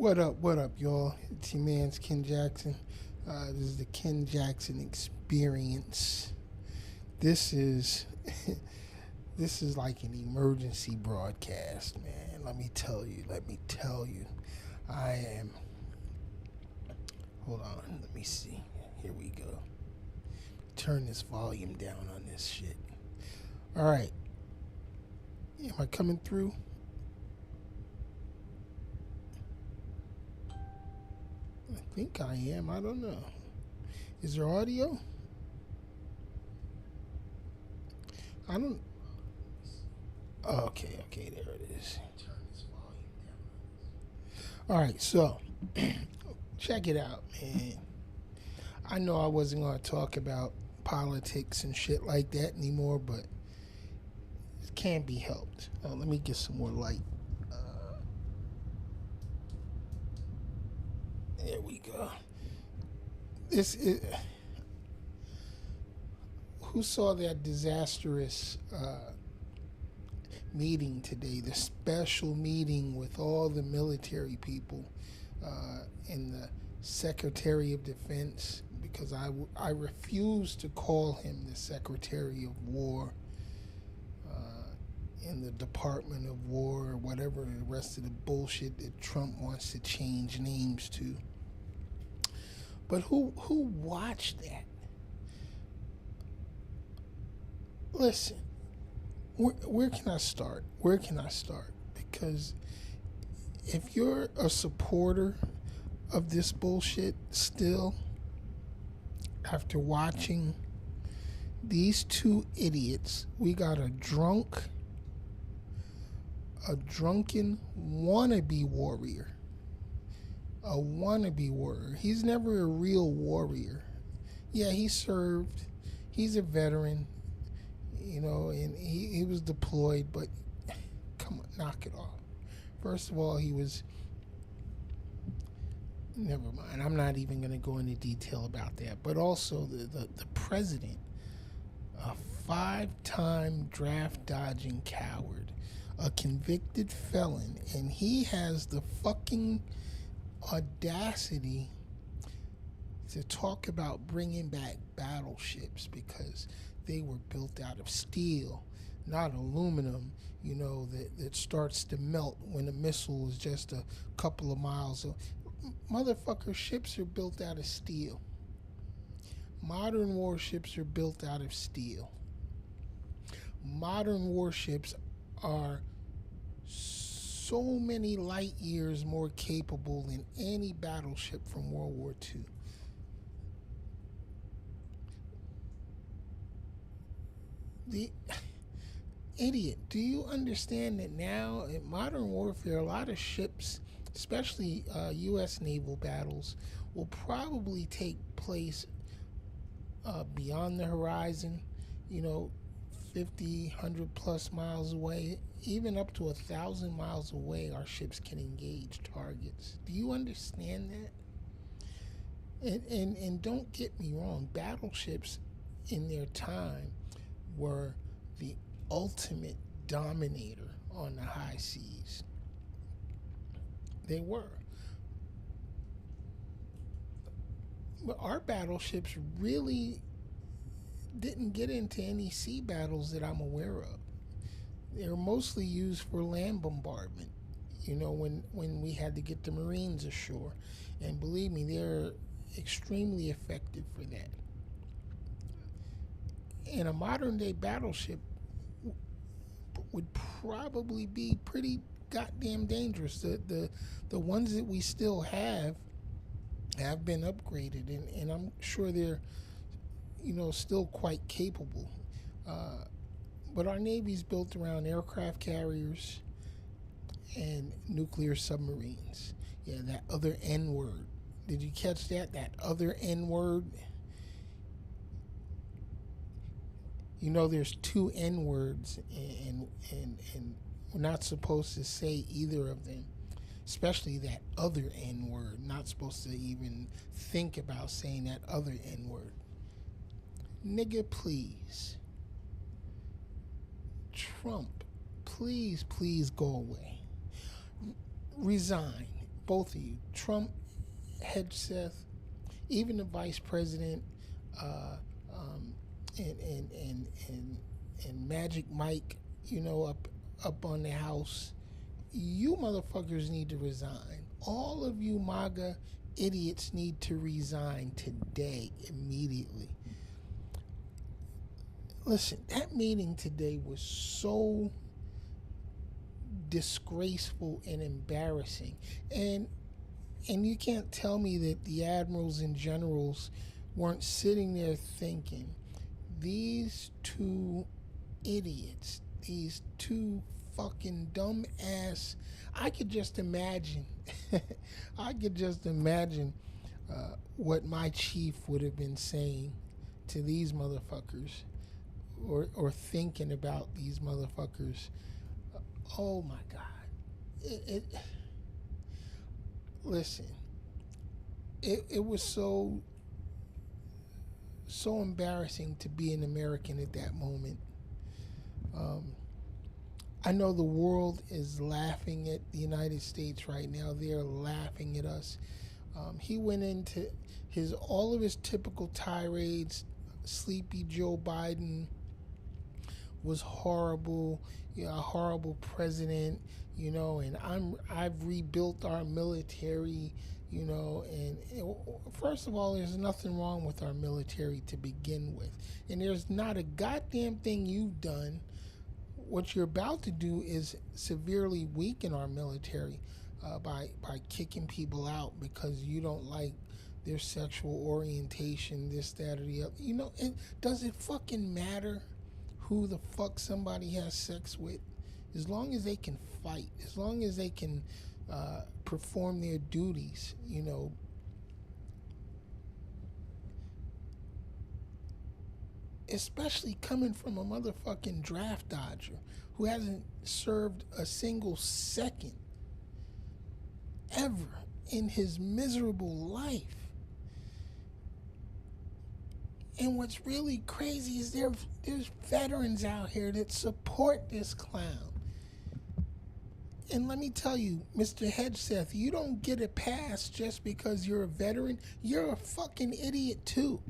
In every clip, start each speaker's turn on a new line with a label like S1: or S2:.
S1: What up, y'all? It's your man's Ken Jackson. This is the Ken Jackson Experience. This is this is like an emergency broadcast, man. Let me tell you. I am. Hold on. Let me see. Here we go. Turn this volume down on this shit. All right. Am I coming through? I think I am. I don't know. Is there audio? I don't. Okay, there it is. All right, so check it out, man. I know I wasn't going to talk about politics and shit like that anymore, but it can't be helped. Let me get some more light. There we go. This is. Who saw that disastrous meeting today? The special meeting with all the military people and the Secretary of Defense, because I refuse to call him the Secretary of War in the Department of War or whatever the rest of the bullshit that Trump wants to change names to. But who watched that? Listen, where can I start? Because if you're a supporter of this bullshit still, after watching these two idiots, we got a drunken wannabe warrior. A wannabe warrior. He's never a real warrior. Yeah, he served. He's a veteran, and he was deployed, but come on, knock it off. First of all, he was. Never mind. I'm not even going to go into detail about that. But also, the president, a 5-time draft dodging coward, a convicted felon, and he has the fucking audacity to talk about bringing back battleships because they were built out of steel, not aluminum, that starts to melt when a missile is just a couple of miles. Motherfucker, ships are built out of steel. Modern warships are built out of steel. Modern warships are so many light years more capable than any battleship from World War II. The idiot, do you understand that now in modern warfare, a lot of ships, especially U.S. naval battles, will probably take place beyond the horizon, 50, 100 plus miles away, even up to 1,000 miles away, our ships can engage targets. Do you understand that? And don't get me wrong, battleships in their time were the ultimate dominator on the high seas. They were. But our battleships really didn't get into any sea battles that I'm aware of. They were mostly used for land bombardment, when we had to get the Marines ashore. And believe me, they're extremely effective for that. And a modern day battleship would probably be pretty goddamn dangerous. The ones that we still have been upgraded, and I'm sure they're still quite capable. But our Navy's built around aircraft carriers and nuclear submarines. Yeah, that other N word. Did you catch that? That other N word. There's two N words, and we're not supposed to say either of them, especially that other N word. Not supposed to even think about saying that other N word. Nigga, please. Trump, please go away. Resign. both of you, Trump, Hegseth, even the vice president, uh, um, and Magic Mike, up on the House, you motherfuckers need to resign. All of you MAGA idiots need to resign today, immediately. Listen, that meeting today was so disgraceful and embarrassing. And you can't tell me that the admirals and generals weren't sitting there thinking, these two idiots, these two fucking dumb ass. I could just imagine. I could just imagine what my chief would have been saying to these motherfuckers, or thinking about these motherfuckers. Oh my God! Listen. It was so embarrassing to be an American at that moment. Um, I know the world is laughing at the United States right now. They're laughing at us. He went into all of his typical tirades. Sleepy Joe Biden was horrible, a horrible president, and I've rebuilt our military, and first of all, there's nothing wrong with our military to begin with, and there's not a goddamn thing you've done. What you're about to do is severely weaken our military by kicking people out because you don't like their sexual orientation, this, that, or the other. Does it fucking matter who the fuck somebody has sex with? As long as they can fight, as long as they can perform their duties, especially coming from a motherfucking draft dodger who hasn't served a single second ever in his miserable life. And what's really crazy is there's veterans out here that support this clown. And let me tell you, Mr. Hegseth, you don't get a pass just because you're a veteran. You're a fucking idiot too.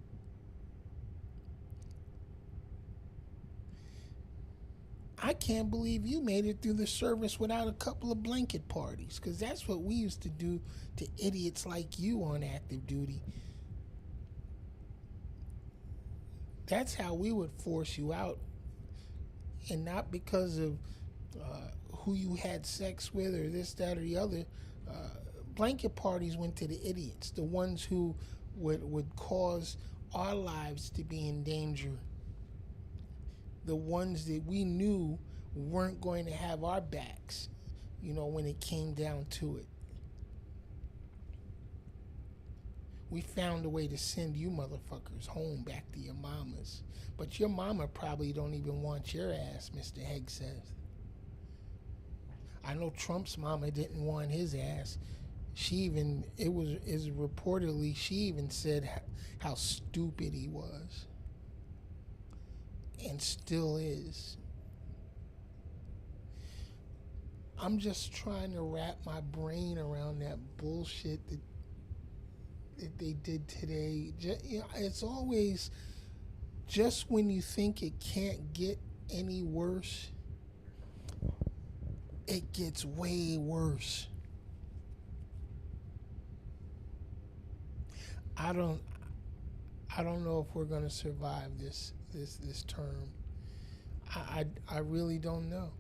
S1: I can't believe you made it through the service without a couple of blanket parties, because that's what we used to do to idiots like you on active duty. That's how we would force you out, and not because of who you had sex with or this, that, or the other. Blanket parties went to the idiots, the ones who would cause our lives to be in danger, the ones that we knew weren't going to have our backs, when it came down to it. We found a way to send you motherfuckers home back to your mamas. But your mama probably don't even want your ass, Mr. Hegseth. I know Trump's mama didn't want his ass. Reportedly, she even said how stupid he was. And still is. I'm just trying to wrap my brain around that bullshit that they did today. It's always just when you think it can't get any worse, it gets way worse. I don't know if we're gonna survive this term. I really don't know.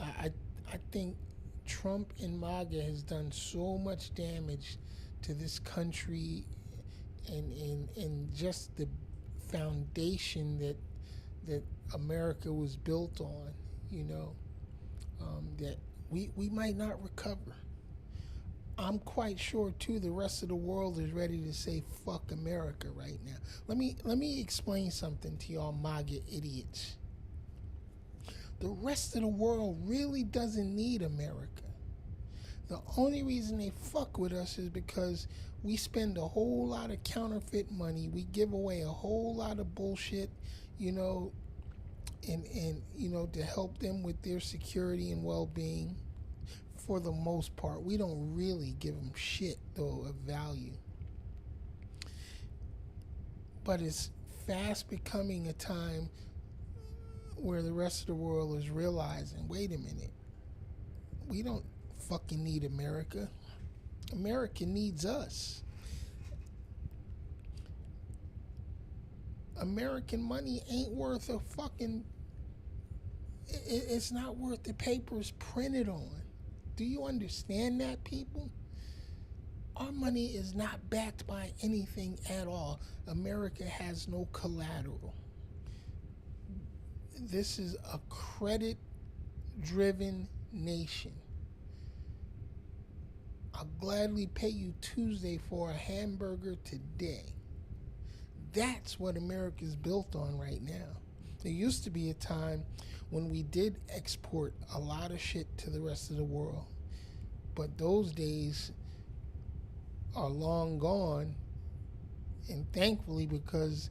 S1: I think Trump and MAGA has done so much damage to this country and just the foundation that America was built on, that we might not recover. I'm quite sure too the rest of the world is ready to say fuck America right now. Let me explain something to y'all MAGA idiots. The rest of the world really doesn't need America. The only reason they fuck with us is because we spend a whole lot of counterfeit money. We give away a whole lot of bullshit, and to help them with their security and well-being. for the most part, we don't really give them shit, though, of value. But it's fast becoming a time where the rest of the world is realizing, wait a minute, we don't fucking need America. America needs us. American money ain't worth a fucking. It's not worth the paper it's printed on. Do you understand that, people? Our money is not backed by anything at all. America has no collateral. This is a credit driven nation. I'll gladly pay you Tuesday for a hamburger today. That's what America's built on right now. There used to be a time when we did export a lot of shit to the rest of the world. But those days are long gone. And thankfully, because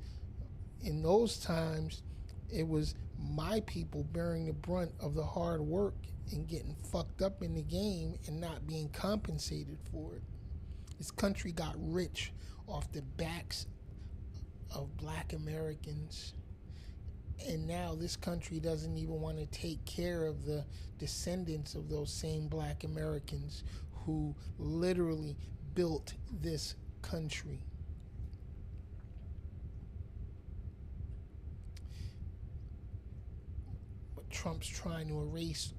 S1: in those times, it was my people bearing the brunt of the hard work and getting fucked up in the game and not being compensated for it. This country got rich off the backs of black Americans, and now this country doesn't even want to take care of the descendants of those same black Americans who literally built this country. But Trump's trying to erase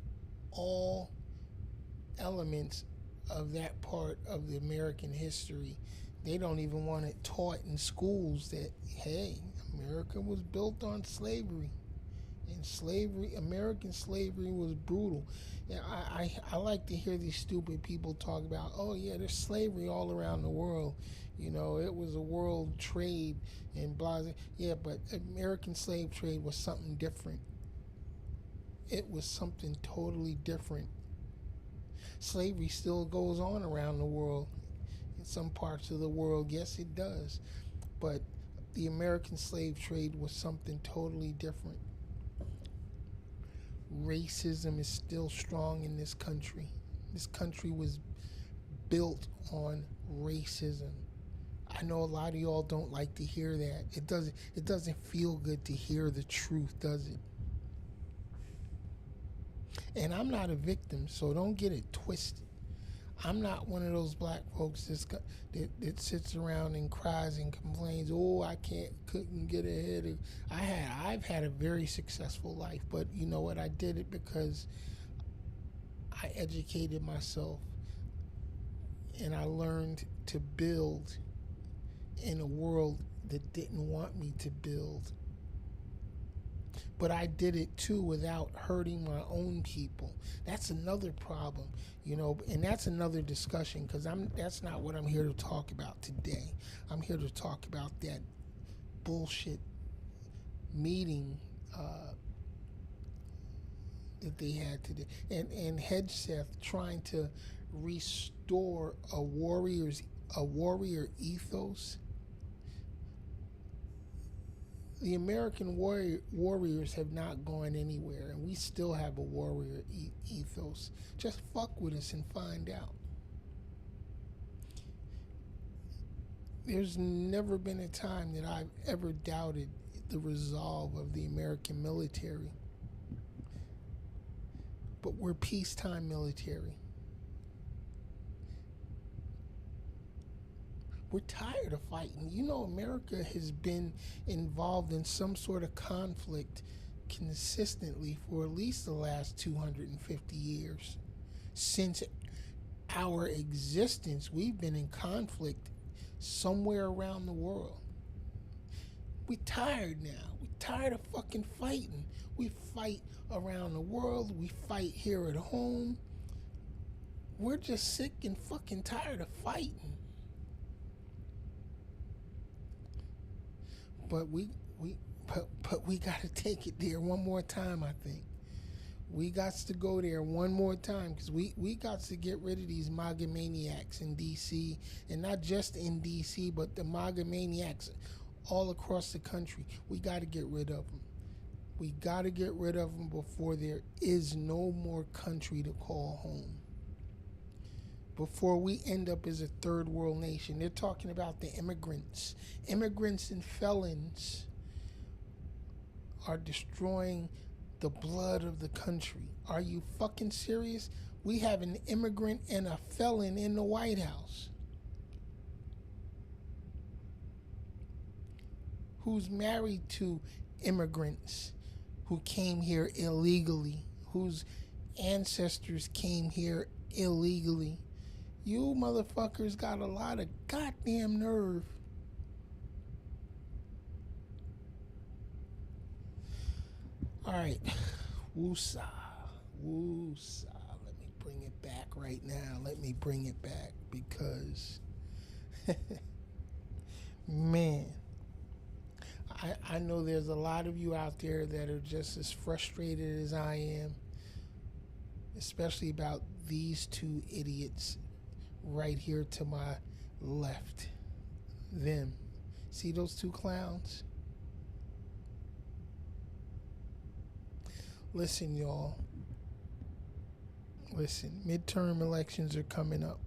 S1: all elements of that part of the American history. They don't even want it taught in schools that, hey, America was built on slavery. And slavery, American slavery was brutal. Yeah, I like to hear these stupid people talk about, oh yeah, there's slavery all around the world. You know, it was a world trade and blah. Yeah, but American slave trade was something different. It was something totally different. Slavery still goes on around the world. In some parts of the world, yes, it does. But the American slave trade was something totally different. Racism is still strong in this country. This country was built on racism. I know a lot of y'all don't like to hear that. It doesn't feel good to hear the truth, does it? And I'm not a victim, so don't get it twisted. I'm not one of those black folks that sits around and cries and complains, oh, I couldn't get ahead. I've had a very successful life, but you know what? I did it because I educated myself and I learned to build in a world that didn't want me to build. But I did it too without hurting my own people. That's another problem, you know, and that's another discussion because that's not what I'm here to talk about today. I'm here to talk about that bullshit meeting that they had today, and Hegseth trying to restore a warrior ethos. The American warriors have not gone anywhere, and we still have a warrior ethos. Just fuck with us and find out. There's never been a time that I've ever doubted the resolve of the American military. But we're peacetime military. We're tired of fighting. You know, America has been involved in some sort of conflict consistently for at least the last 250 years. Since our existence, we've been in conflict somewhere around the world. We're tired now. We're tired of fucking fighting. We fight around the world. We fight here at home. We're just sick and fucking tired of fighting. But we got to take it there one more time, I think. We got to go there one more time because we got to get rid of these MAGA maniacs in D.C. and not just in D.C., but the MAGA maniacs all across the country. We got to get rid of them. We got to get rid of them before there is no more country to call home. before we end up as a third world nation. They're talking about the immigrants. Immigrants and felons are destroying the blood of the country. Are you fucking serious? We have an immigrant and a felon in the White House who's married to immigrants who came here illegally, whose ancestors came here illegally. You motherfuckers got a lot of goddamn nerve. All right, woosah, woosah. Let me bring it back right now. Let me bring it back because, man, I know there's a lot of you out there that are just as frustrated as I am, especially about these two idiots right here to my left. Them. See those two clowns? Listen, y'all. Listen, midterm elections are coming up.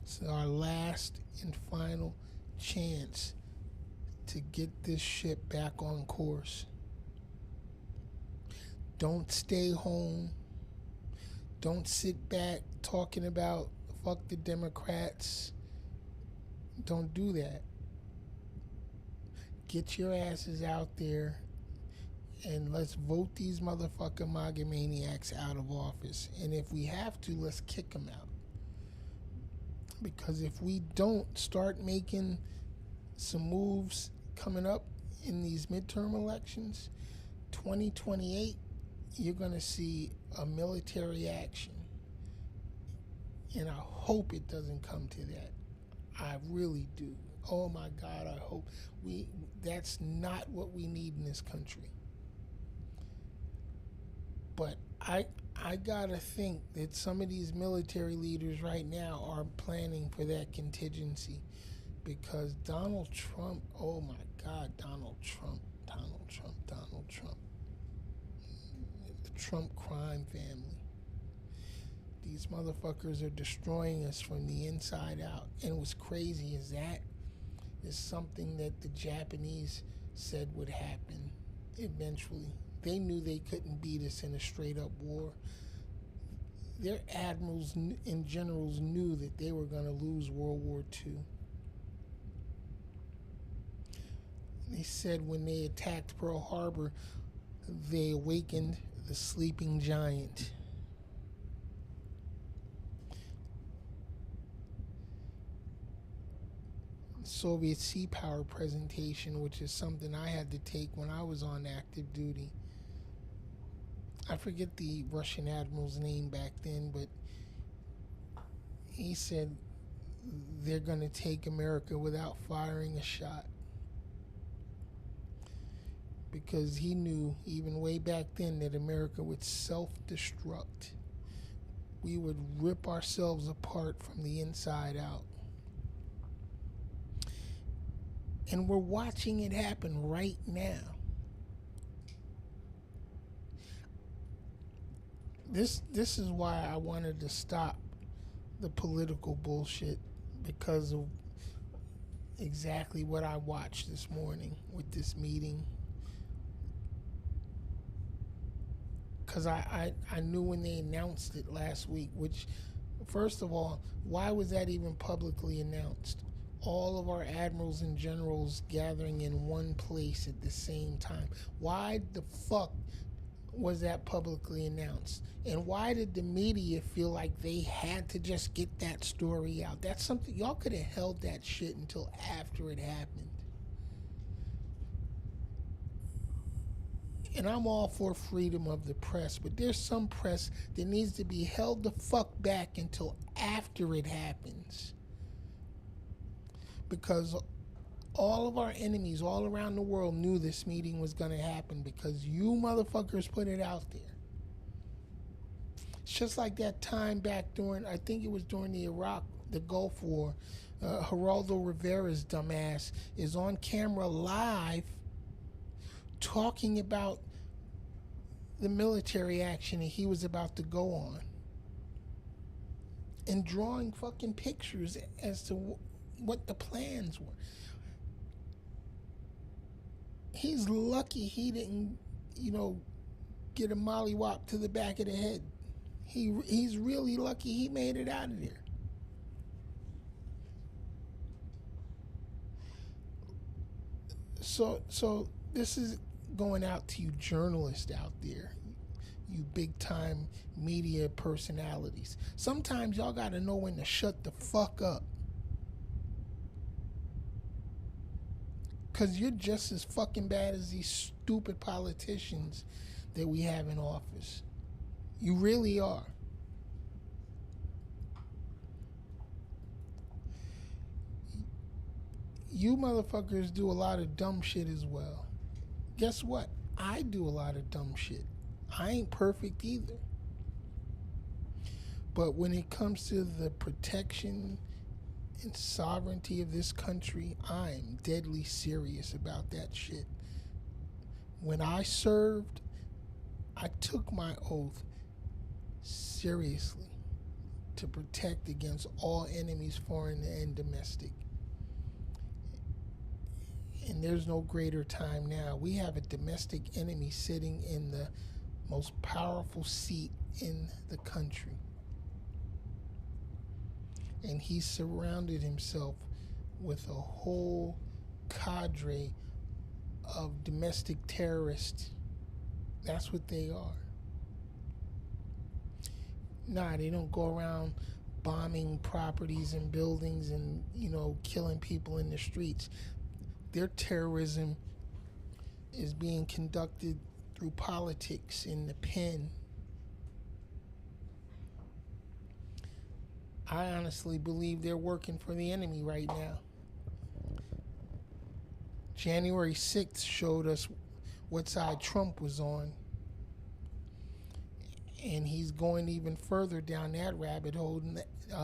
S1: It's our last and final chance to get this shit back on course. Don't stay home. Don't sit back talking about fuck the Democrats. Don't do that. Get your asses out there and let's vote these motherfucking MAGA maniacs out of office. And if we have to, let's kick them out. Because if we don't start making some moves coming up in these midterm elections, 2028, you're going to see a military action. And I hope it doesn't come to that. I really do. Oh my God, I hope that's not what we need in this country. But I gotta think that some of these military leaders right now are planning for that contingency, because Donald Trump, oh my God, Donald Trump, the Trump crime family. These motherfuckers are destroying us from the inside out. And what's crazy is that is something that the Japanese said would happen eventually. They knew they couldn't beat us in a straight up war. Their admirals and generals knew that they were going to lose World War II. They said when they attacked Pearl Harbor, they awakened the sleeping giant. Soviet sea power presentation, which is something I had to take when I was on active duty. I forget the Russian admiral's name back then, but he said they're going to take America without firing a shot. Because he knew even way back then that America would self-destruct. We would rip ourselves apart from the inside out. And we're watching it happen right now. This is why I wanted to stop the political bullshit, because of exactly what I watched this morning with this meeting. Because I knew when they announced it last week, which, first of all, why was that even publicly announced? All of our admirals and generals gathering in one place at the same time. Why the fuck was that publicly announced? And why did the media feel like they had to just get that story out? That's something, y'all could have held that shit until after it happened. And I'm all for freedom of the press, but there's some press that needs to be held the fuck back until after it happens. Because all of our enemies all around the world knew this meeting was going to happen, because you motherfuckers put it out there. It's just like that time back during, I think it was during the Gulf War, Geraldo Rivera's dumbass is on camera live talking about the military action that he was about to go on. and drawing fucking pictures as to what the plans were. He's lucky he didn't, get a mollywop to the back of the head. He's really lucky he made it out of there. So this is going out to you journalists out there, you big time media personalities. Sometimes y'all gotta know when to shut the fuck up. Cause you're just as fucking bad as these stupid politicians that we have in office. You really are. You motherfuckers do a lot of dumb shit as well. Guess what? I do a lot of dumb shit. I ain't perfect either. But when it comes to the protection and sovereignty of this country, I'm deadly serious about that shit. When I served, I took my oath seriously to protect against all enemies, foreign and domestic. And there's no greater time now. We have a domestic enemy sitting in the most powerful seat in the country. And he surrounded himself with a whole cadre of domestic terrorists. That's what they are. Nah, they don't go around bombing properties and buildings and, killing people in the streets. Their terrorism is being conducted through politics in the pen. I honestly believe they're working for the enemy right now. January 6th showed us what side Trump was on. And he's going even further down that rabbit hole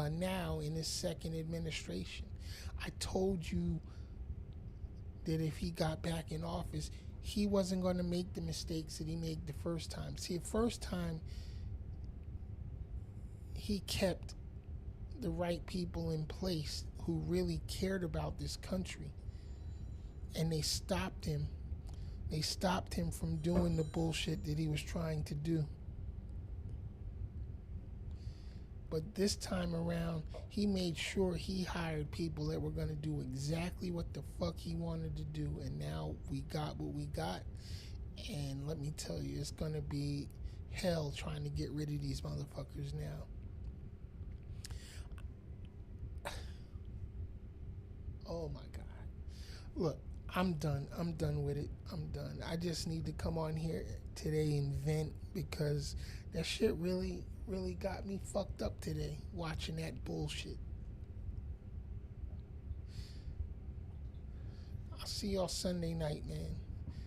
S1: now in his second administration. I told you that if he got back in office, he wasn't going to make the mistakes that he made the first time. See, the first time, he kept the right people in place who really cared about this country. And they stopped him. They stopped him from doing the bullshit that he was trying to do. But this time around, he made sure he hired people that were going to do exactly what the fuck he wanted to do. And now we got what we got. And let me tell you, it's going to be hell trying to get rid of these motherfuckers now. Oh my God. Look, I'm done. I'm done with it. I'm done. I just need to come on here today and vent because that shit really got me fucked up today watching that bullshit. I'll see y'all Sunday night, man.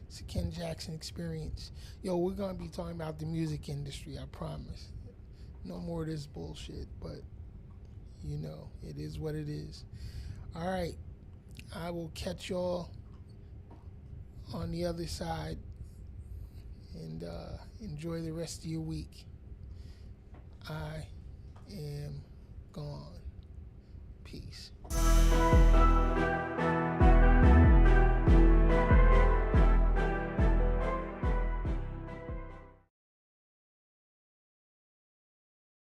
S1: It's the Ken Jackson Experience. Yo, we're going to be talking about the music industry, I promise. No more of this bullshit, but it is what it is. All right. I will catch y'all on the other side and enjoy the rest of your week. I am gone. Peace.